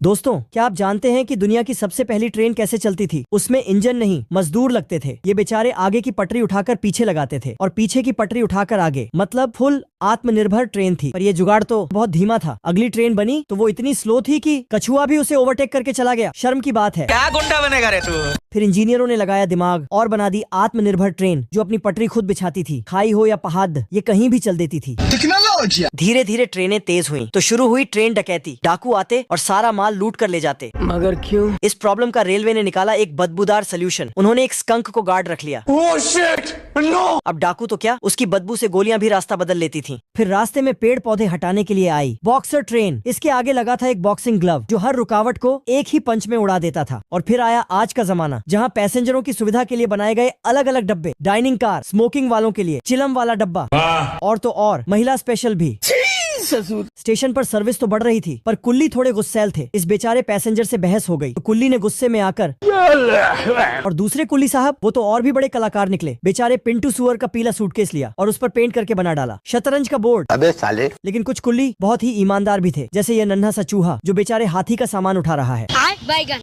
दोस्तों, क्या आप जानते हैं कि दुनिया की सबसे पहली ट्रेन कैसे चलती थी? उसमें इंजन नहीं, मजदूर लगते थे। ये बेचारे आगे की पटरी उठाकर पीछे लगाते थे और पीछे की पटरी उठाकर आगे। मतलब फुल आत्मनिर्भर ट्रेन थी। पर ये जुगाड़ तो बहुत धीमा था। अगली ट्रेन बनी तो वो इतनी स्लो थी कि कछुआ भी उसे ओवरटेक करके चला गया। शर्म की बात है। क्या गुंडा बनेगा रे तू? फिर इंजीनियरों ने लगाया दिमाग और बना दी आत्मनिर्भर ट्रेन, जो अपनी पटरी खुद बिछाती थी। खाई हो या पहाड़, ये कहीं भी चल देती थी। टेक्नोलॉजी। धीरे धीरे ट्रेनें तेज हुई तो शुरू हुई ट्रेन डकैती। डाकू आते और सारा माल लूट कर ले जाते। मगर क्यों? इस प्रॉब्लम का रेलवे ने निकाला एक बदबूदार सोल्यूशन। उन्होंने एक स्कंक को गार्ड रख लिया। Oh shit, no. अब डाकू तो क्या, उसकी बदबू से गोलियां भी रास्ता बदल लेती थीं। फिर रास्ते में पेड़ पौधे हटाने के लिए आई बॉक्सर ट्रेन। इसके आगे लगा था एक बॉक्सिंग ग्लव, जो हर रुकावट को एक ही पंच में उड़ा देता था। और फिर आया आज का जमाना, जहां पैसेंजरों की सुविधा के लिए बनाए गए अलग अलग डब्बे। डाइनिंग कार, स्मोकिंग वालों के लिए चिलम वाला डब्बा, और तो और महिला स्पेशल भी। स्टेशन पर सर्विस तो बढ़ रही थी, पर कुल्ली थोड़े गुस्सैल थे। इस बेचारे पैसेंजर से बहस हो गई तो कुल्ली ने गुस्से में आकर, और दूसरे कुल्ली साहब, वो तो और भी बड़े कलाकार निकले। बेचारे पिंटू सुअर का पीला सूटकेस लिया और उस पर पेंट करके बना डाला शतरंज का बोर्ड। अबे साले। लेकिन कुछ कुल्ली बहुत ही ईमानदार भी थे, जैसे ये नन्हा सा चूहा जो बेचारे हाथी का सामान उठा रहा है।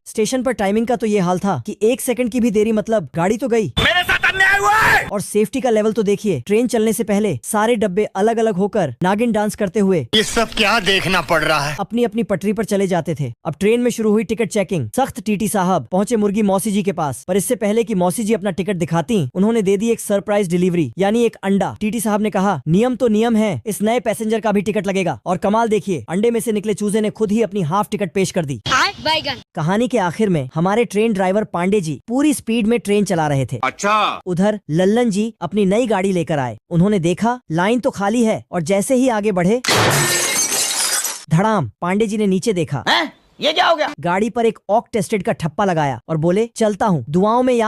स्टेशन पर टाइमिंग का तो ये हाल था कि 1 सेकंड की भी देरी मतलब गाड़ी तो गई। मेरे साथ अन्याय हुआ है। और सेफ्टी का लेवल तो देखिए, ट्रेन चलने से पहले सारे डब्बे अलग अलग होकर नागिन डांस करते हुए ये सब क्या देखना पड़ रहा है? अपनी अपनी पटरी पर चले जाते थे। अब ट्रेन में शुरू हुई टिकट चेकिंग। सख्त टीटी साहब पहुंचे मुर्गी मौसी जी के पास, पर इससे पहले कि मौसी जी अपना टिकट दिखाती, उन्होंने दे दी एक सरप्राइज डिलीवरी, यानी एक अंडा। टीटी साहब ने कहा, नियम तो नियम है, इस नए पैसेंजर का भी टिकट लगेगा। और कमाल देखिए, अंडे में से निकले चूजे ने खुद ही अपनी हाफ टिकट पेश कर दी। कहानी के आखिर में हमारे ट्रेन ड्राइवर पांडे जी पूरी स्पीड में ट्रेन चला रहे थे। अच्छा। उधर लल्लन जी अपनी नई गाड़ी लेकर आए। उन्होंने देखा लाइन तो खाली है, और जैसे ही आगे बढ़े, धड़ाम, पांडे जी ने नीचे देखा। ये क्या हो गया? गाड़ी पर एक ऑक टेस्टेड का ठप्पा लगाया और बोले, चलता हूँ, दुआओं में याद